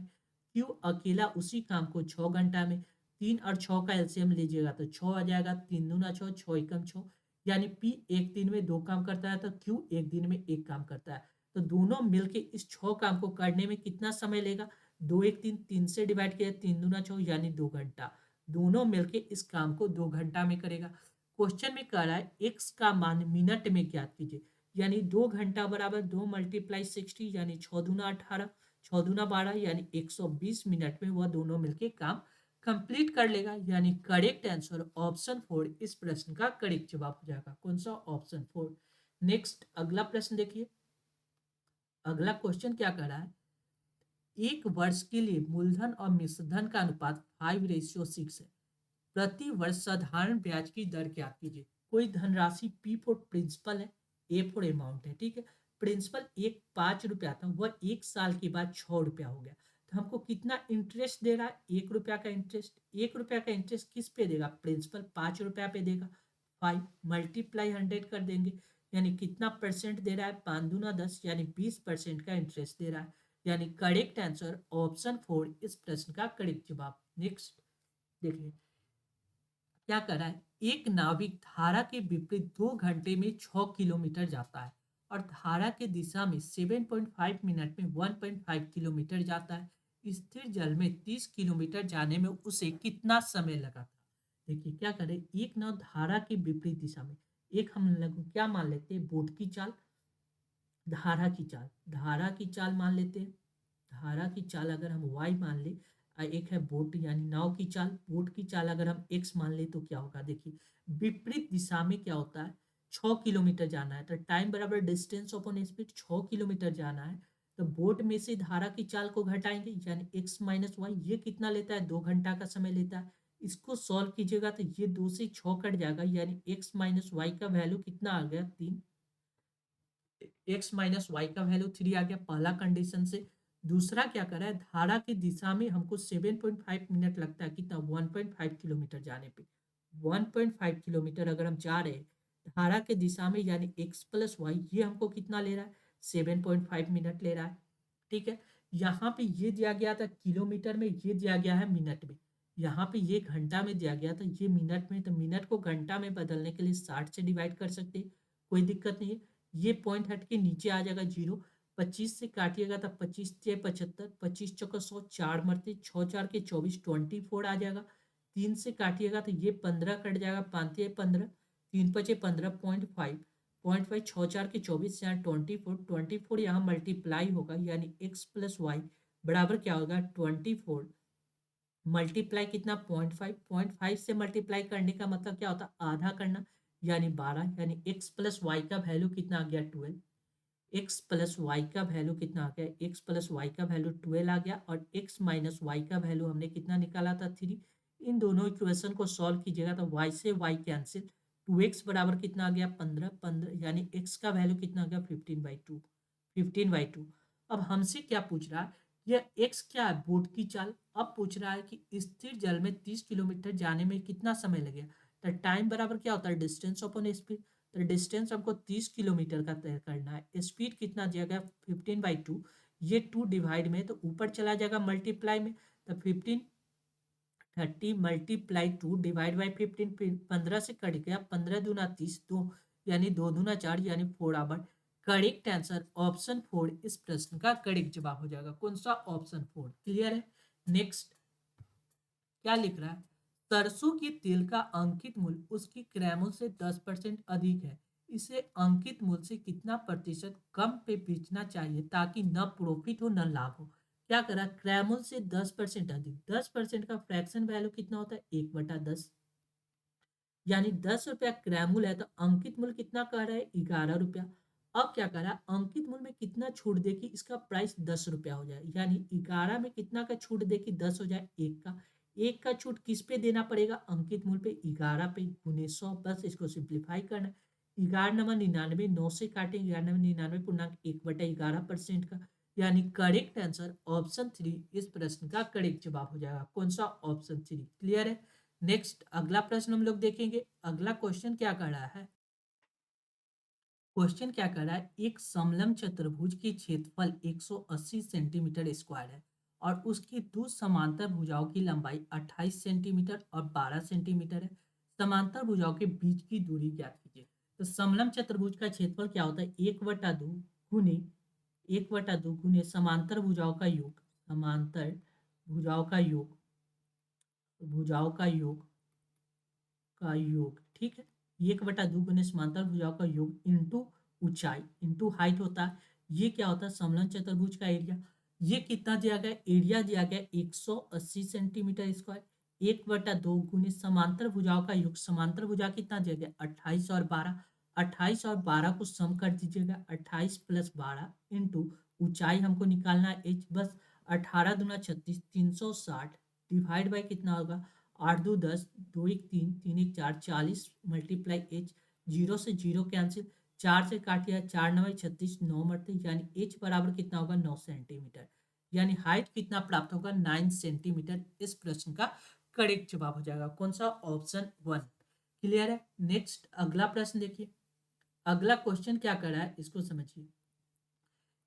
Q अकेला उसी काम को 6 घंटा में। 3 और 6 का एलसीएम लीजिएगा तो 6 आ जाएगा, 3 दूना 6, 6 एकम 6, यानी P एक दिन में 2 काम करता है तो Q एक दिन में 1 काम करता है। तो दोनों मिलके इस 6 काम को करने में कितना समय लेगा, 2 1 3, 3 से डिवाइड किया 3 दूना 6, यानी 2 घंटा। दोनों मिलके इस काम को 2 घंटा में करेगा। क्वेश्चन में कह रहा है x का मान मिनट में ज्ञात कीजिए, यानी 2 घंटा बराबर 2 × 60, यानी 6 दूना 18, 6 दूना 12, यानी 120 मिनट में वह दोनों मिलके काम कंप्लीट कर लेगा, यानी करेक्ट आंसर ऑप्शन 4 इस प्रश्न का करेक्ट जवाब हो जाएगा। कौन सा, ऑप्शन 4। नेक्स्ट अगला प्रश्न देखिए, अगला क्वेश्चन क्या कर रहा है, एक वर्ष के लिए मूलधन और मिश्रधन का अनुपात 5:6 है। प्रति वर्ष साधारण ब्याज की दर ज्ञात कीजिए। कोई धनराशि P फॉर प्रिंसिपल है, A फॉर अमाउंट है। ठीक है, प्रिंसिपल एक 5 रुपया था, वह 1 साल के बाद 6 रुपया हो गया, तो हमको कितना इंटरेस्ट दे रहा है, 1 रुपया का इंटरेस्ट। 1 रुपया का इंटरेस्ट किस पे देगा, प्रिंसिपल 5 रुपया पे देगा। 5 मल्टीप्लाई 100 कर देंगे, यानी कितना परसेंट दे रहा है, 5 दूना 10, यानी 20% का इंटरेस्ट दे रहा है, यानी करेक्ट आंसर ऑप्शन 4 इस प्रश्न का करेक्ट जवाब। नेक्स्ट देखिए क्या कर रहा है, एक नाविक धारा के विपरीत 2 घंटे में 6 किलोमीटर जाता है और धारा के दिशा में 7.5 मिनट में 1.5 किलोमीटर जाता है। स्थिर जल में 30 किलोमीटर जाने में उसे कितना समय लगा था। देखिए क्या करें, एक नाव धारा के विपरीत दिशा में, एक हम लोग क्या मान लेते हैं बोट की चाल, धारा की चाल मान लेते हैं। धारा की चाल अगर हम y मान ले, एक है बोट यानी नाव की चाल, बोट की चाल अगर हम x मान ले तो क्या होगा, देखिए विपरीत दिशा में क्या होता है, 6 किलोमीटर जाना है, तो टाइम बराबर डिस्टेंस अपॉन स्पीड, 6 किलोमीटर जाना है, तो बोट में से धारा की चाल को घटाएंगे यानी x माइनस वाई, ये कितना लेता है, 2 घंटा का समय लेता है। इसको सॉल्व कीजिएगा तो ये 2 से 6 कट जाएगा यानी x माइनस वाई का वैल्यू कितना आ गया, 3। एक्स माइनस वाई का वैल्यू 3 आ गया पहला कंडीशन से। दूसरा क्या कर रहा है, धारा की दिशा में हमको 7.5 मिनट लगता है, कितना, 1.5 किलोमीटर जाने पे। 1.5 किलोमीटर अगर हम जा रहे हैं धारा के दिशा में यानी एक्स प्लस वाई, ये हमको कितना ले रहा है, 7.5 मिनट ले रहा है। ठीक है, यहाँ पे ये दिया गया था किलोमीटर में, ये दिया गया है मिनट में। यहाँ पे ये घंटा में दिया गया था, ये मिनट में, तो मिनट को घंटा में बदलने के लिए 60 से डिवाइड कर सकते हैं, कोई दिक्कत नहीं है। ये पॉइंट हट के नीचे आ जाएगा 0। 25 से काटिएगा तो 25 से 75, 25 चौका 100, 4 मरते, 6 4 के 24, 24 आ जाएगा। 3 से काटिएगा तो ये 15 कट जाएगा, 5 3 15, 3 5 15, 0.5, 6 4 के 24, यहाँ 24 यहाँ मल्टीप्लाई होगा यानी x प्लस वाई बराबर क्या होगा, 24 मल्टीप्लाई कितना, 0.5, 0.5 से मल्टीप्लाई करने का मतलब क्या होता है, आधा करना यानी 12, यानी x प्लस वाई का वैल्यू कितना आ गया, 12। x प्लस वाई का वैल्यू कितना आ गया, x प्लस वाई का वैल्यू 12 आ गया, और x माइनस वाई का वैल्यू हमने कितना निकाला था, 3। इन दोनों इक्वेशन को सॉल्व कीजिएगा तो y से y कैंसिल, 2x बराबर कितना आ गया, 15, 15 यानी x का वैल्यू कितना आ गया, 15/2, 15/2। अब हमसे क्या पूछ रहा है, यह x क्या है, बोट की चाल। अब पूछ रहा है कि स्थिर जल में 30 किलोमीटर जाने में कितना समय लगेगा, तो टाइम बराबर क्या होता है, डिस्टेंस अपॉन स्पीड। तो डिस्टेंस हमको 30 किलोमीटर का तय करना है, स्पीड कितना दिया गया, 15/2, ये 2 डिवाइड में तो ऊपर चला जाएगा मल्टीप्लाई में, तो 15 30 मल्टीप्लाई 2 डिवाइड बाई 15, 15 से कट गया, 15 दूना 30, 2 यानी 2 दूना 4 यानी 4 आवर। करेक्ट आंसर ऑप्शन 4 इस प्रश्न का करेक्ट जवाब हो जाएगा, कौन सा, ऑप्शन 4। क्लियर है। नेक्स्ट क्या लिख रहा है, सरसों के तेल का अंकित मूल्य उसकी क्रय मूल्य से 10% अधिक है, इसे अंकित मूल्य से कितना प्रतिशत कम पे बेचना चाहिए ताकि न प्रॉफिट हो न लाभ हो। क्या करा, क्रय मूल्य से 10% अधिक, 10% का फ्रैक्शन वैल्यू कितना होता है, 1/10, यानी 10 रुपया क्रय मूल्य है तो अंकित मूल्य कितना कह रहा है, 11 रुपया। अब क्या कह रहा है, अंकित मूल्य में कितना छूट दे कि इसका प्राइस 10 रुपया हो जाए, यानी 11 में कितना का छूट दे कि 10 हो जाए, एक का। एक का छूट किस पे देना पड़ेगा, अंकित मूल्य पे, 11 पे गुने 100, बस इसको सिंप्लीफाई करना है। 11×99, 9 से काटे, 99.1/11% का, यानी करेक्ट आंसर ऑप्शन 3 इस प्रश्न का करेक्ट जवाब हो जाएगा, कौन सा, ऑप्शन 3। क्लियर है। नेक्स्ट अगला प्रश्न हम लोग देखेंगे। अगला क्वेश्चन क्या कर रहा है, क्वेश्चन क्या कर रहा है, एक समलंब चतुर्भुज की क्षेत्रफल 180 सेंटीमीटर स्क्वायर है और उसकी दो समांतर भुजाओं की लंबाई 28 सेंटीमीटर और 12 सेंटीमीटर है। समांतर भुजाओं के बीच की दूरी ज्ञात कीजिए। तो समलंब चतुर्भुज का क्षेत्रफल क्या होता है, 1/2 गुने 1/2 गुने समांतर भुजाओं का योग, समांतर भुजाओं का योग, भुजाओं का योग, ठीक है। 1/2 गुने समांतर भुजाओं का योग इंटू ऊंचाई इंटू हाइट होता है। ये क्या होता है, समलंब चतुर्भुज का एरिया। ये कितना दिया गया, एरिया दिया गया 180 सेंटीमीटर स्क्वायर। 1/2 गुने समांतर भुजाओं का योग, समांतर भुजा कितना दिया गया, 28 और 12। 28 और 12 को सम कर दीजिएगा, 28 प्लस 12 इंटू ऊंचाई हमको निकालना है h, बस 18 दूना 36, 360 डिवाइड बाई कितना होगा, 8 2 10, 2 1 3, 3 1 4, 40 मल्टीप्लाई एच, जीरो से जीरो कैंसिल, 4 से काटिया, 4 9 36, 9 मरते, यानी एच बराबर कितना होगा, 9 सेंटीमीटर, यानी हाइट कितना प्राप्त होगा, 9 सेंटीमीटर इस प्रश्न का करेक्ट जवाब हो जाएगा, कौन सा, ऑप्शन 1। क्लियर है। नेक्स्ट अगला प्रश्न देखिए। अगला क्वेश्चन क्या कर रहा है इसको समझिए।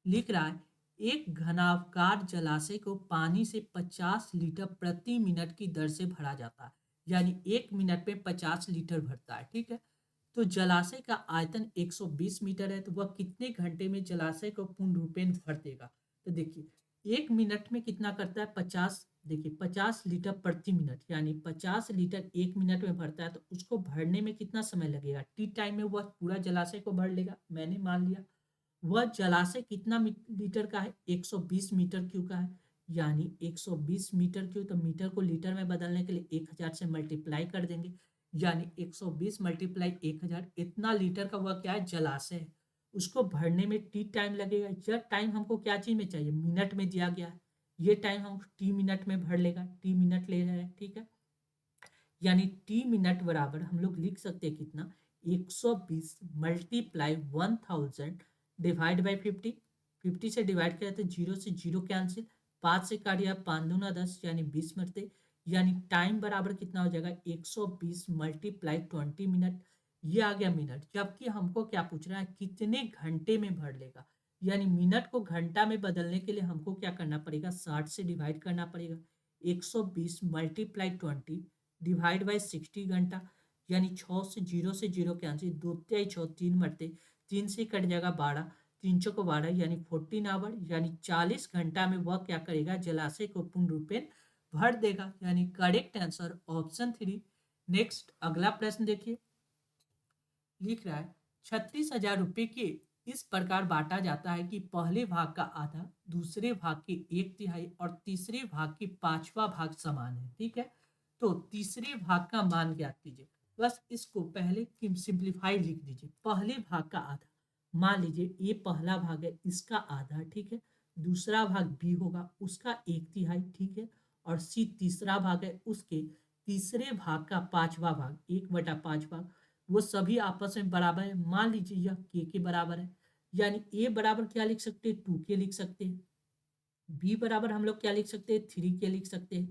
लिख रहा है, एक घनाकार जलाशय को पानी से 50 लीटर प्रति मिनट की दर से भरा जाता है, यानी 1 मिनट में 50 लीटर भरता है, ठीक है। तो जलाशय का आयतन 120 मीटर है, तो वह कितने घंटे में जलाशय को पूर्ण रूपेण भर देगा। तो देखिए 1 मिनट में कितना करता है, 50, देखिए 50 लीटर प्रति मिनट, यानी 50 लीटर 1 मिनट में भरता है, तो उसको भरने में कितना समय लगेगा, टी टाइम में वह पूरा जलाशय को भर लेगा, मैंने मान लिया। वह जलाशय कितना लीटर का है? 120 मीटर क्यूब का है। यानी 120 मीटर क्यूब, तो मीटर को लीटर में बदलने के लिए 1000 से मल्टीप्लाई कर देंगे। यानी 120 मल्टीप्लाई 1000, इतना लीटर का वह क्या है? जलाशय है। उसको भरने में टी टाइम लगेगा। यह टाइम हमको क्या चीज में चाहिए? मिनट में दिया गया है। ये टाइम हम टी मिनट में भर लेगा, टी मिनट ले रहे हैं, ठीक है। यानी टी मिनट बराबर हम लोग लिख सकते हैं कितना? 120 मल्टीप्लाई 1000 डिवाइड बाई 50। 50 से डिवाइड किया तो जीरो से जीरो कैंसिल, 5 से काटिया 5 दूना 10, यानी 20 मरते। यानी टाइम बराबर कितना हो जाएगा? 120 मल्टीप्लाई 20 मिनट। ये आ गया मिनट। जबकि हमको क्या पूछ रहा है? कितने घंटे में भर लेगा। यानी मिनट को घंटा में बदलने के लिए हमको क्या करना पड़ेगा? 60 से डिवाइड करना पड़ेगा। 120 मल्टीप्लाई 20 डिवाइड बाई 60 घंटा। यानी 6 से जीरो कैंसिल, 2 तिहाई 6, 3 मरते, 3 से कट जाएगा 12, 3 चौको 12, यानी 14 आवर, यानी 40 घंटा में वह क्या करेगा? जलाशय को पूर्ण रूपेण भर देगा। यानी करेक्ट आंसर ऑप्शन 3। नेक्स्ट अगला प्रश्न देखिए, लिख रहा है 36,000 रुपये के इस प्रकार बांटा जाता है कि पहले भाग का आधा, दूसरे भाग के 1/3 और तीसरे भाग के 5वां भाग समान है, ठीक है। तो तीसरे भाग का मान ज्ञात कीजिए। बस इसको पहले सिंप्लीफाई लिख दीजिए। पहले भाग का आधा, मान लीजिए ये पहला भाग है, इसका आधा, ठीक है। दूसरा भाग बी होगा, उसका 1/3, ठीक है। और सी तीसरा भाग है, उसके तीसरे भाग का 5वां भाग, 1/5 भाग। वो सभी आपस में बराबर है। मान लीजिए यह के बराबर है। यानी ए बराबर क्या लिख सकते हैं? 2 के लिख सकते हैं। बी बराबर हम लोग क्या लिख सकते हैं? 3 के लिख सकते हैं।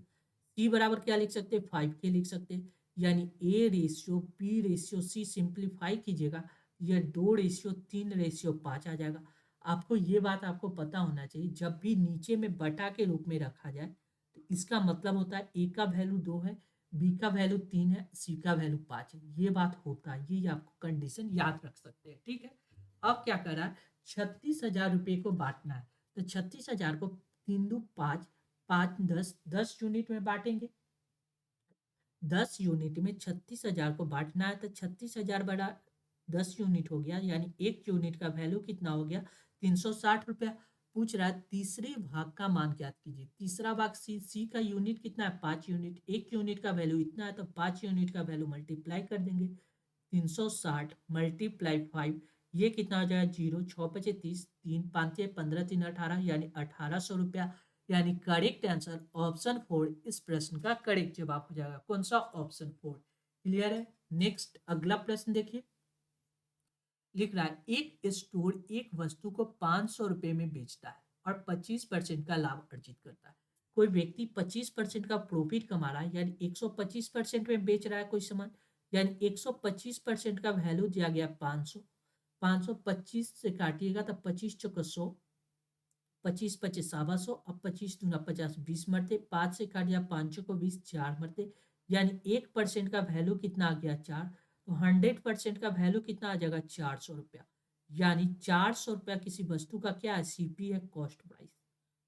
सी बराबर क्या लिख सकते हैं? 5 के लिख सकते हैं। यानी A ratio B ratio C simplify कीजिएगा, यह 2:3:5 आ जाएगा। आपको ये बात आपको पता होना चाहिए, जब भी नीचे में बटा के रूप में रखा जाए तो इसका मतलब होता है ए का वैल्यू 2 है, बी का वैल्यू 3 है, सी का वैल्यू 5 है। ये बात होता है, ये आपको कंडीशन याद रख सकते हैं, ठीक है। अब क्या कर रहा है? 36,000 रुपये को बांटना है। तो 36,000 को 3 दू 5, 5 10 यूनिट में बांटेंगे। 10 यूनिट में 36,000 को बांटना है, तो 36,000 बड़ा 10 यूनिट हो गया। यानी एक यूनिट का वैल्यू कितना हो गया? 360 रुपया। पूछ रहा है तीसरे भाग का मान ज्ञात कीजिए। तीसरा भाग सी, सी का यूनिट कितना है? 5 यूनिट। एक यूनिट का वैल्यू इतना है, तो 5 यूनिट का वैल्यू मल्टीप्लाई कर देंगे। 360 मल्टीप्लाई 5, ये कितना हो जाएगा? 0, 6×5 = 30, 3×5 = 15, 3 × 18, यानी 1800 रुपया। यानी करेक्ट आंसर ऑप्शन 4 इस प्रश्न का करेक्ट जवाब हो जाएगा। कौन सा? ऑप्शन 4। क्लियर है। नेक्स्ट अगला प्रश्न देखिए, लिख रहा है एक स्टोर एक वस्तु को 500 रुपये में बेचता है और 25% का लाभ अर्जित करता है। कोई व्यक्ति 25% का प्रॉफिट कमा रहा है, यानी 125% में बेच रहा है कोई सामान। यानी 125% का वैल्यू दिया गया 500। 525 से काटिएगा तो 25×4 = 100, 25×5 = 100। अब 25×2 = 50, 20 मरते। 5 से काट दिया, 5×4 = 20, 4 मरते। यानी 1% का वैल्यू कितना आ गया? 4। तो 100% का वैल्यू कितना आ जाएगा? 400 रुपया। यानी 400 रुपया किसी वस्तु का क्या है? सीपी है, कॉस्ट प्राइस,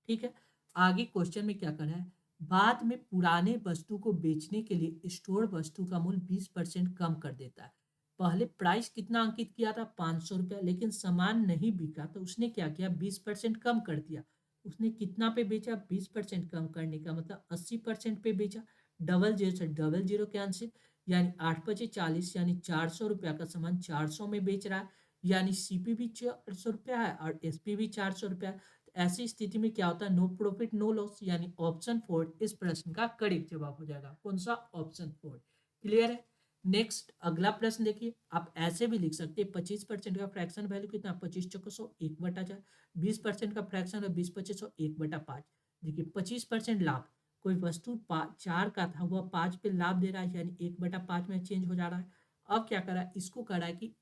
ठीक है। आगे क्वेश्चन में क्या करना है? बाद में पुराने वस्तु को बेचने के लिए स्टोर वस्तु का मूल्य 20% कम कर देता है। पहले प्राइस कितना अंकित किया था? 500 रुपया, लेकिन सामान नहीं बिका तो उसने क्या किया? 20% कम कर दिया। उसने कितना पे बेचा? 20% कम करने का मतलब 80% पे बेचा। डबल जीरो से डबल जीरो कैंसिल, यानी 8×5 = 40, यानी 400 रुपया का सामान 400 में बेच रहा है। यानी सीपी भी 400 रुपया है और एसपी भी 400 रुपया है। ऐसी स्थिति में क्या होता है? No profit no loss. यानी ऑप्शन 4 इस प्रश्न का करेक्ट जवाब हो जाएगा। कौन सा? ऑप्शन 4। क्लियर है। नेक्स्ट अगला प्रश्न देखिए, आप ऐसे भी लिख सकते हैं 25% का फ्रैक्शन वैल्यू कितना? 25×100 1/4। 20% का फ्रैक्शन है 20×25 1/5। देखिए 25% लाभ, कोई वस्तु 4 का था वह 5 पे लाभ दे रहा है, यानी 1/5 में चेंज हो जा रहा है। अब क्या करा है? इसको करा है कि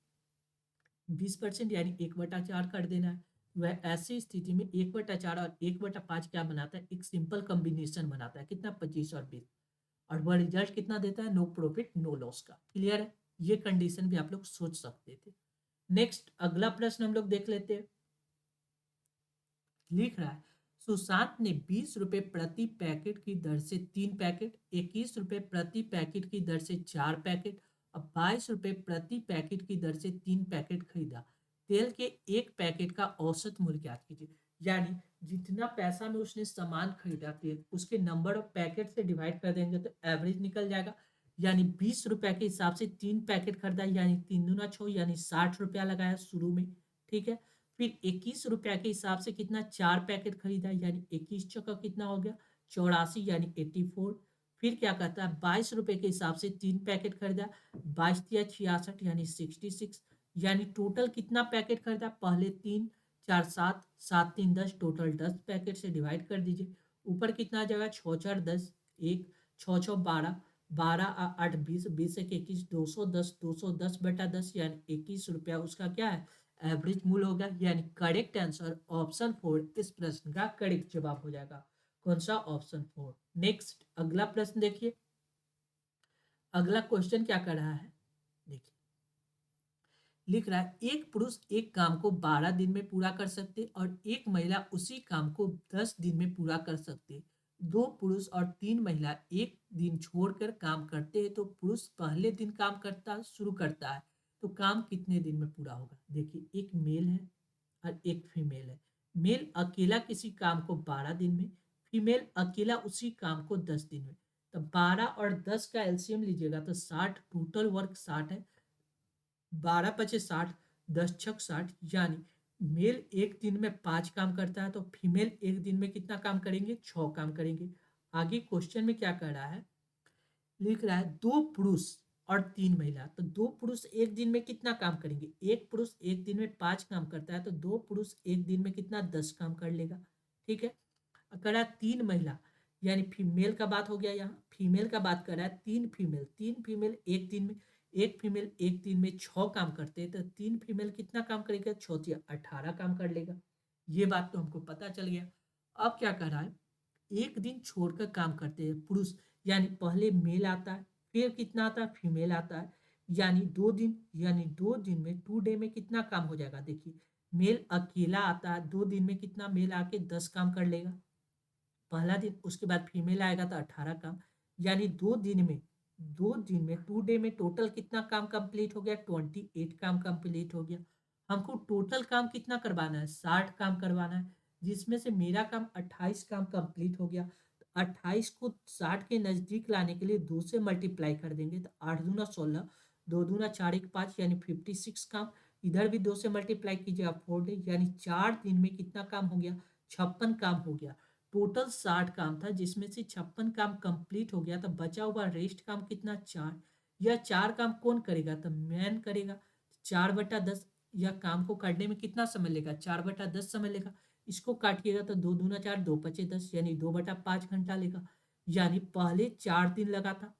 20% यानी 1/4 कर देना है। वह ऐसी स्थिति में 1/4 और 1/5 क्या बनाता है? एक सिंपल कॉम्बिनेशन बनाता है। कितना? 25 और 20। और वह रिजल्ट कितना देता है? नो प्रॉफिट नो लॉस का। क्लियर है। ये कंडीशन भी आप लोग सोच सकते थे। नेक्स्ट अगला प्रश्न हम लोग देख लेते हैं। लिख रहा है सुशांत ने 20 रुपए प्रति पैकेट की दर से 3 पैकेट, 21 रुपए प्रति पैकेट की दर से 4 पैकेट और 22 रुपए प्रति पैकेट की दर से 3 पैकेट खरीदा। तेल के एक पैकेट का औसत मूल्य ज्ञात कीजिए। यानी जितना पैसा में उसने सामान खरीदा तेल, उसके नंबर ऑफ पैकेट से डिवाइड कर देंगे तो एवरेज निकल जाएगा। यानी 20 रुपए के हिसाब से 3 पैकेट खरीदा, यानी 3 दूना 6, यानी 60 रुपया लगाया शुरू में। ठीक है, फिर 21 रुपया के हिसाब से कितना 4 पैकेट खरीदा, यानी 21 चौका कितना हो गया 84, यानी 84। फिर क्या कहता है 22 रुपए के हिसाब से 3 पैकेट खरीदा, 22 या 66, यानी 66। यानी टोटल कितना पैकेट खरीदा, पहले 3 4 7, 7 3 10, टोटल 10 पैकेट से डिवाइड कर दीजिए। ऊपर कितना आ जाएगा 6 4 10, 1 6 6 12, 12 8 20, 20 1 21, 210, 210/10, यानी 21 रुपया उसका क्या है एवरेज मूल्य होगा। यानी करेक्ट आंसर ऑप्शन 4 इस प्रश्न का करेक्ट जवाब हो जाएगा। कौन सा ऑप्शन 4। नेक्स्ट अगला प्रश्न देखिए, अगला क्वेश्चन क्या कर रहा है देखिए, लिख रहा है एक पुरुष एक काम को 12 दिन में पूरा कर सकते और एक महिला उसी काम को 10 दिन में पूरा कर सकते। दो पुरुष और 3 महिला एक दिन छोड़कर काम करते हैं, तो पुरुष पहले दिन काम करता शुरू करता है, तो काम कितने दिन में पूरा होगा। देखिए एक मेल है और एक फीमेल है। मेल अकेला किसी काम को 12 दिन में, फीमेल अकेला उसी काम को 10 दिन में। तो 12 और 10 का एलसीएम लीजिएगा तो 60, टोटल वर्क 60 है। 12 × 5 = 60, 10 × 6 = 60, यानी मेल एक दिन में 5 काम करता है, तो फीमेल एक दिन में कितना काम करेंगे 6 काम करेंगे। आगे क्वेश्चन में क्या कर रहा है, लिख रहा है दो पुरुष और 3 महिला, तो दो पुरुष एक दिन में कितना काम करेंगे, एक पुरुष एक दिन में 5 काम करता है, तो दो पुरुष एक दिन में कितना 10 काम कर लेगा। ठीक है, करा 3 महिला, यानी फीमेल का बात हो गया, यहाँ फीमेल का बात कर रहा है। 3 फीमेल एक दिन में, एक फीमेल एक दिन में 6 काम करते हैं, तो 3 फीमेल कितना काम करेगा 18 काम कर लेगा। ये बात तो हमको पता चल गया। अब क्या कर रहा है, एक दिन छोड़कर काम करते हैं पुरुष, यानी पहले मेल आता है, फिर कितना आता है फीमेल आता है, यानी 2 दिन, यानी 2 दिन में 2 डे में कितना काम हो जाएगा। देखिए मेल अकेला आता है 2 दिन में, कितना मेल आके 10 काम कर लेगा पहला दिन, उसके बाद फीमेल आएगा तो 18 काम, यानी 2 दिन में 2 डे में टोटल कितना काम कंप्लीट हो गया 28 काम कंप्लीट हो गया। हमको टोटल काम कितना करवाना है 60 काम करवाना है, जिसमें से मेरा काम 28 काम कंप्लीट हो गया। 28 को 60 के नज़दीक लाने के लिए 2 से मल्टीप्लाई कर देंगे, तो 8 दूना 16, 2 दूना 4 = 5, यानी 56 काम। इधर भी 2 से मल्टीप्लाई कीजिए आप 4 डे, यानी 4 दिन में कितना काम हो गया 56 काम हो गया। टोटल 60 काम था, जिसमें से 56 काम कंप्लीट हो गया, तो बचा हुआ रेस्ट काम कितना 4। यह 4 काम कौन करेगा, तो मैन करेगा। 4/10, यह काम को करने में कितना समय लेगा 4/10 समय लेगा। इसको काटिएगा तो 2 दूना 4, 2 × 5 = 10, यानी 2/5 घंटा लेगा। यानी पहले 4 दिन लगा था,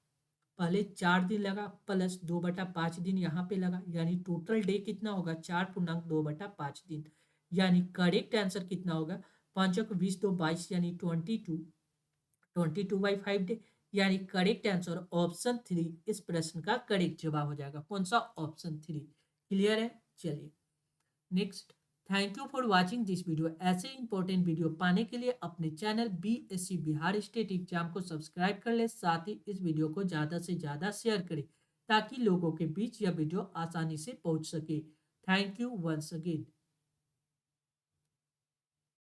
पहले 4 दिन लगा प्लस 2/5 दिन यहाँ पे लगा, यानी टोटल डे कितना होगा 4 पूर्णांक 2/5 दिन। यानी करेक्ट आंसर कितना होगा 5 × 20 = 22, यानी 22, 22/5 डे। यानी करेक्ट आंसर ऑप्शन 3 इस प्रश्न का करेक्ट जवाब हो जाएगा। कौन सा ऑप्शन 3। क्लियर है, चलिए next. Thank you for watching this video. ऐसे इंपॉर्टेंट वीडियो पाने के लिए अपने channel BSc Bihar state exam को सब्सक्राइब कर ले, साथ ही इस वीडियो को ज़्यादा से ज़्यादा शेयर करें ताकि लोगों के बीच यह वीडियो आसानी से पहुंच सके। Thank you once again.